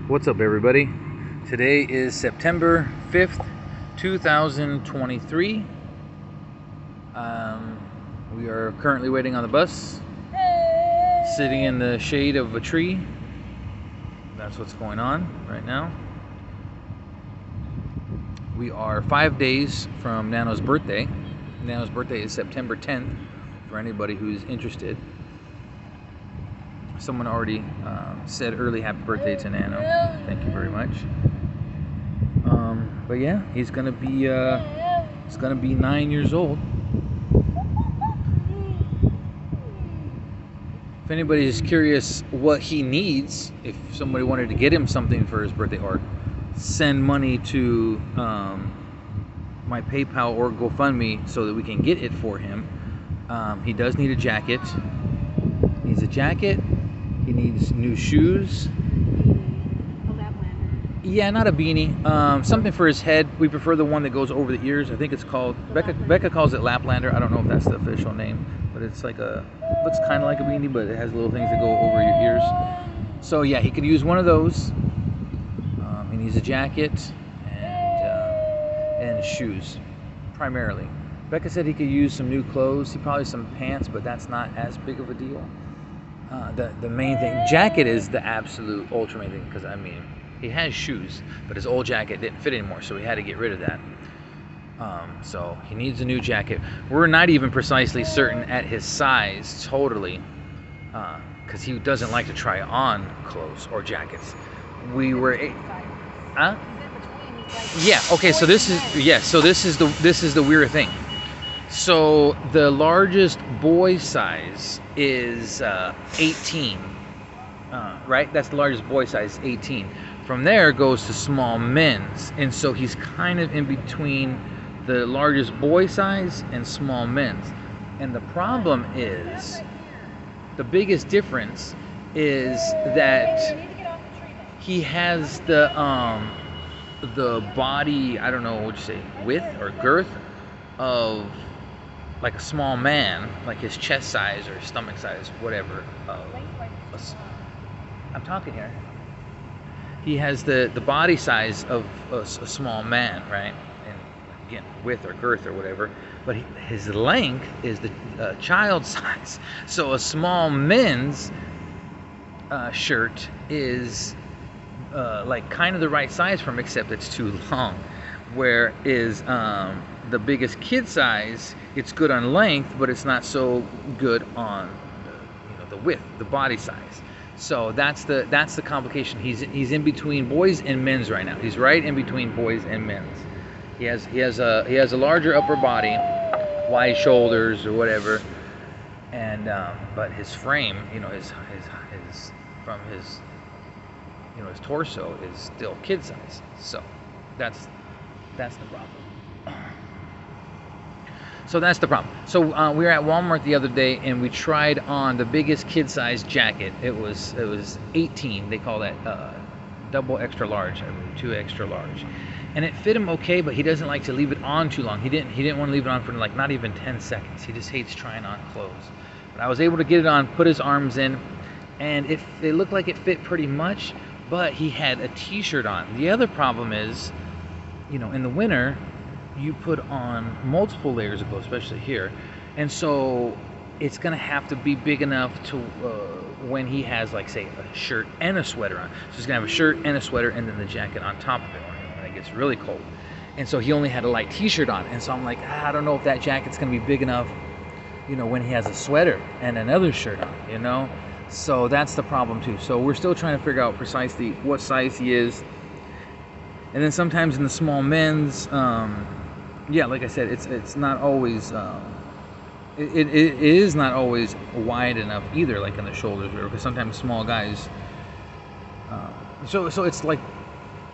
What's up, everybody? Today is September 5th, 2023. We are currently waiting on the bus, sitting in the shade of a tree. That's what's going on right now. We are 5 days from Nano's birthday. Nano's birthday is September 10th, for anybody who's interested. Someone already said early happy birthday to Nano. Thank you very much. But yeah, he's gonna be 9 years old. If anybody is curious what he needs, if somebody wanted to get him something for his birthday or send money to my PayPal or GoFundMe so that we can get it for him, he does need a jacket. He needs a jacket. He needs new shoes. Yeah, not a beanie. Something for his head. We prefer the one that goes over the ears. I think it's called Becca calls it Laplander. I don't know if that's the official name, but it's like looks kind of like a beanie, but it has little things that go over your ears. So yeah, he could use one of those. He needs a jacket and shoes, primarily. Becca said he could use some new clothes. He probably some pants, but that's not as big of a deal. The main thing, jacket is the absolute ultra main thing, because I mean, he has shoes, but his old jacket didn't fit anymore, so we had to get rid of that. So he needs a new jacket. We're not even precisely certain at his size, totally, because he doesn't like to try on clothes or jackets. We were, yeah. Okay, so this is the weird thing. So the largest boy size is 18, right? That's the largest boy size, 18. From there goes to small men's, and so he's kind of in between the largest boy size and small men's. And the problem is, the biggest difference is that he has the body, I don't know what you say, width or girth of like a small man, like his chest size or stomach size, whatever. I'm talking here. He has the body size of a small man, right? And again, width or girth or whatever. But his length is the child size. So a small men's shirt is like kind of the right size for him, except it's too long. Whereas the biggest kid size, it's good on length, but it's not so good on the width, the body size. So that's the complication. He's in between boys and men's right now. He's right in between boys and men's. He has a larger upper body, wide shoulders or whatever, and but his frame, his from his his torso is still kid size. So that's the problem. So that's the problem. So we were at Walmart the other day, and we tried on the biggest kid size jacket. It was 18. They call that double extra large, I mean, 2 extra large, and it fit him okay. But he doesn't like to leave it on too long. He didn't want to leave it on for like not even 10 seconds. He just hates trying on clothes. But I was able to get it on, put his arms in, and it looked like it fit pretty much. But he had a t-shirt on. The other problem is, in the winter, you put on multiple layers of clothes, especially here, and so it's gonna have to be big enough to when he has, like, say, a shirt and a sweater on. So he's gonna have a shirt and a sweater and then the jacket on top of it when it gets really cold. And so he only had a light t-shirt on, and so I'm like, I don't know if that jacket's gonna be big enough, when he has a sweater and another shirt on, So that's the problem too. So we're still trying to figure out precisely what size he is. And then sometimes in the small men's, yeah, like I said, it's not always it is not always wide enough either, like in the shoulders, because sometimes small guys. So it's like,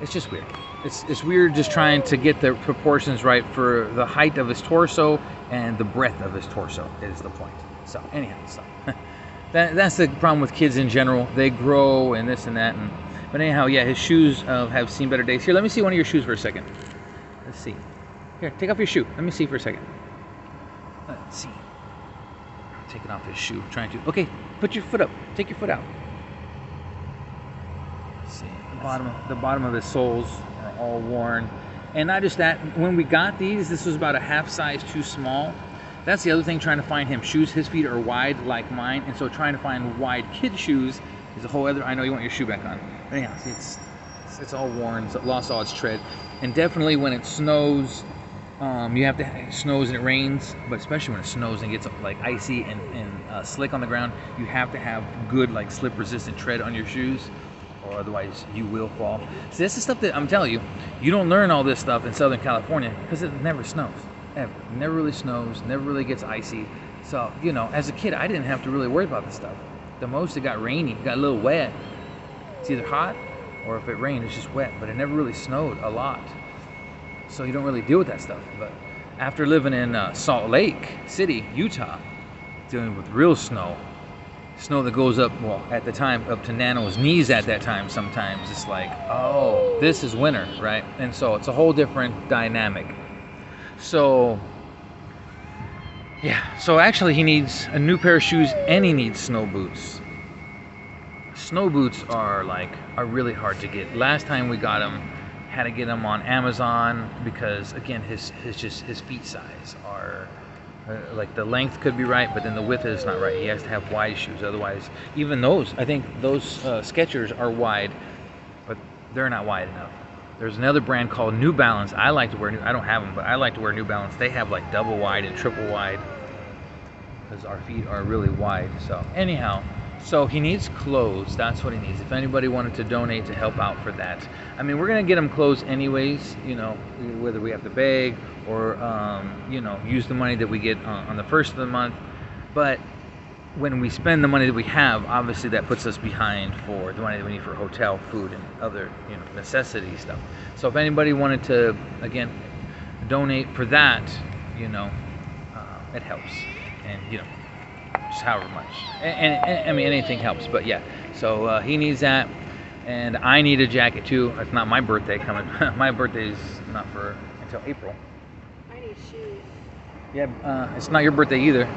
it's just weird. It's weird just trying to get the proportions right for the height of his torso and the breadth of his torso is the point. So anyhow, that's the problem with kids in general. They grow and this and that, but anyhow, yeah, his shoes have seen better days. Here, let me see one of your shoes for a second. Let's see. Here, take off your shoe. Let me see for a second. Let's see. Taking off his shoe, trying to. Okay, put your foot up. Take your foot out. let's see, the bottom of his soles are all worn. And not just that, when we got these, this was about a half size too small. That's the other thing, trying to find him shoes. His feet are wide like mine, and so trying to find wide kid shoes is a whole other. I know you want your shoe back on. But anyhow, see, it's all worn, it's lost all its tread. And definitely when it snows, you have to, it snows and it rains, but especially when it snows and gets like icy and slick on the ground, you have to have good like slip resistant tread on your shoes, or otherwise you will fall. So this is stuff that I'm telling you, you don't learn all this stuff in Southern California because it never snows, ever. It never really snows, never really gets icy. So, you know, as a kid, I didn't have to really worry about this stuff. The most, it got rainy, it got a little wet. It's either hot, or if it rained, it's just wet, but it never really snowed a lot. So you don't really deal with that stuff. But after living in Salt Lake City, Utah, dealing with real snow that goes up, well, at the time, up to Nano's knees at that time sometimes, it's like, oh, this is winter, right? And so it's a whole different dynamic. So, yeah, so actually he needs a new pair of shoes and he needs snow boots. Snow boots are really hard to get. Last time we got them, had to get them on Amazon because again his feet size are like the length could be right, but then the width is not right. He has to have wide shoes, otherwise even those, I think those Skechers are wide, but they're not wide enough. There's another brand called New Balance. I like to wear I don't have them, but I like to wear New Balance. They have like double wide and triple wide because our feet are really wide. So anyhow, so he needs clothes. That's what he needs. If anybody wanted to donate to help out for that, I mean, we're gonna get him clothes anyways, you know, whether we have to beg or you know, use the money that we get on the first of the month. But when we spend the money that we have, obviously that puts us behind for the money that we need for hotel, food, and other, you know, necessity stuff. So if anybody wanted to, again, donate for that, you know, it helps. And you know, just however much, and I mean anything helps. But yeah, so he needs that, and I need a jacket too. It's not my birthday coming. My birthday is not for until April. I need shoes. Yeah, it's not your birthday either.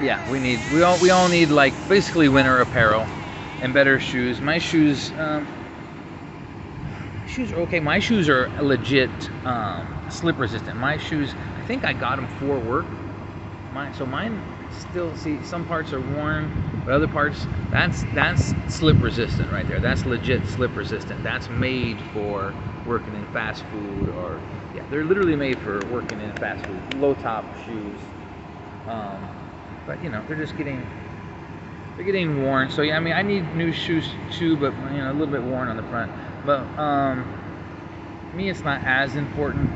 Yeah, we all need like basically winter apparel and better shoes. My shoes are okay. My shoes are legit slip resistant. My shoes, I think I got them for work. Mine still, see, some parts are worn, but other parts, that's slip resistant right there. That's legit slip resistant. That's made for working in fast food, or yeah, they're literally made for working in fast food. Low top shoes, but you know, they're getting worn. So yeah, I mean, I need new shoes too, but you know, a little bit worn on the front. But me, it's not as important.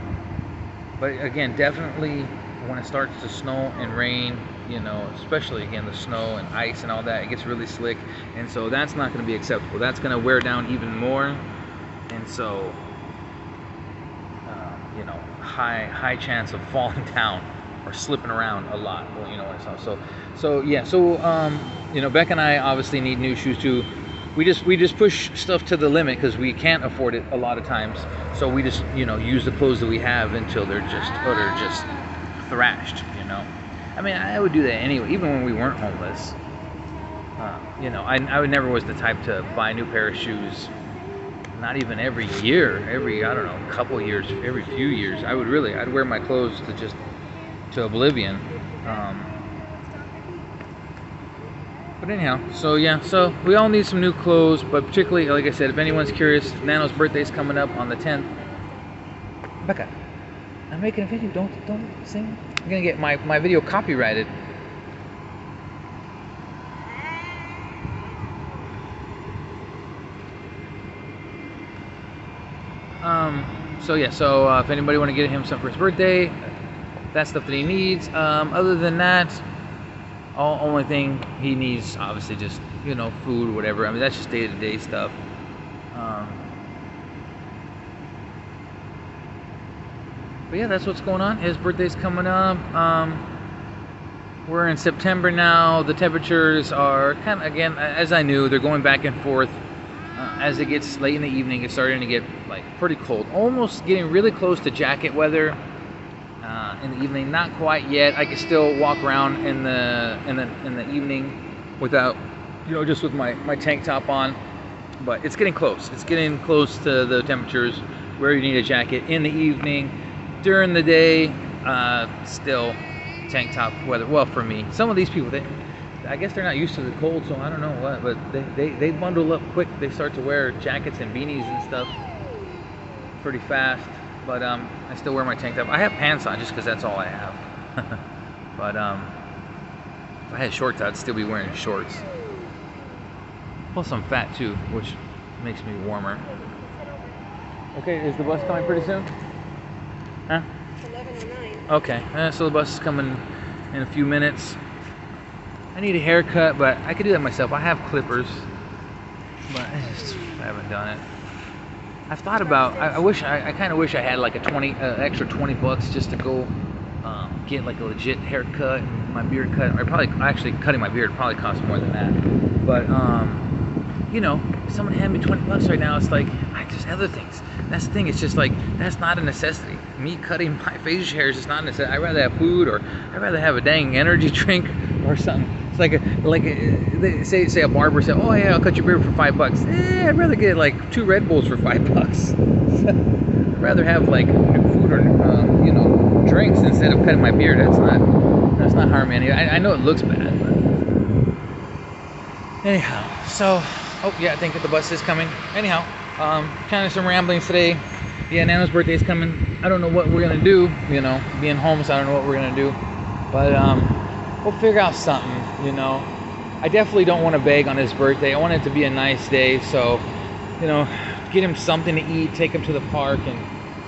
But again, definitely when it starts to snow and rain, you know, especially again the snow and ice and all that, it gets really slick, and so that's not going to be acceptable. That's going to wear down even more, and so you know, high chance of falling down or slipping around a lot. Well, you know what it's so yeah. So you know, Becca and I obviously need new shoes too. We just push stuff to the limit because we can't afford it a lot of times. So we just, you know, use the clothes that we have until they're just thrashed, you know. I mean, I would do that anyway, even when we weren't homeless. You know, I would never was the type to buy a new pair of shoes. Not even every year, I don't know, couple years, every few years. I'd wear my clothes to oblivion. But anyhow, so yeah, so we all need some new clothes, but particularly, like I said, if anyone's curious, Nano's birthday's coming up on the 10th. Becca, I'm making a video, don't sing. I'm gonna get my video copyrighted. So yeah, so if anybody want to get him something for his birthday, that's stuff that he needs. Other than that, only thing he needs, obviously, just, you know, food, whatever. I mean, that's just day-to-day stuff. But yeah, that's what's going on. His birthday's coming up. We're in September now. The temperatures are kind of, again, as I knew, they're going back and forth. As it gets late in the evening, it's starting to get like pretty cold, almost getting really close to jacket weather. in the evening. Not quite yet. I can still walk around in the evening without, just with my tank top on. But it's getting close. It's getting close to the temperatures where you need a jacket in the evening. During the day, still tank top weather. Well, for me, some of these people, I guess they're not used to the cold, so I don't know what. But they bundle up quick. They start to wear jackets and beanies and stuff pretty fast. But I still wear my tank top. I have pants on just because that's all I have. But if I had shorts, I'd still be wearing shorts. Plus I'm fat too, which makes me warmer. Okay, is the bus coming pretty soon? Huh? It's 11:09. Okay, so the bus is coming in a few minutes. I need a haircut, but I could do that myself. I have clippers, but I haven't done it. I've thought about. I kind of wish I had like a extra 20 bucks just to go get like a legit haircut, my beard cut. Or probably actually cutting my beard probably costs more than that. But if someone handed me 20 bucks right now, it's like just other things. That's the thing. It's just like that's not a necessity. Me cutting my facial hair is just not a necessity. I'd rather have food, or I'd rather have a dang energy drink or something. It's they say a barber said, "Oh yeah, I'll cut your beard for $5." I'd rather get like 2 Red Bulls for $5. I'd rather have like food or drinks instead of cutting my beard. That's not harming any. I know it looks bad, but anyhow. So I think that the bus is coming. Anyhow, kind of some ramblings today. Yeah, Nano's birthday is coming. I don't know what we're gonna do. Being home, so I don't know what we're gonna do. But we'll figure out something. I definitely don't want to beg on his birthday. I want it to be a nice day. So, get him something to eat, take him to the park, and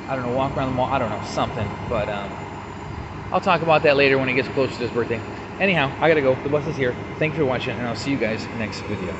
I don't know, walk around the mall. I don't know, something. But I'll talk about that later when it gets closer to his birthday. Anyhow, I gotta go. The bus is here. Thank you for watching, and I'll see you guys next video.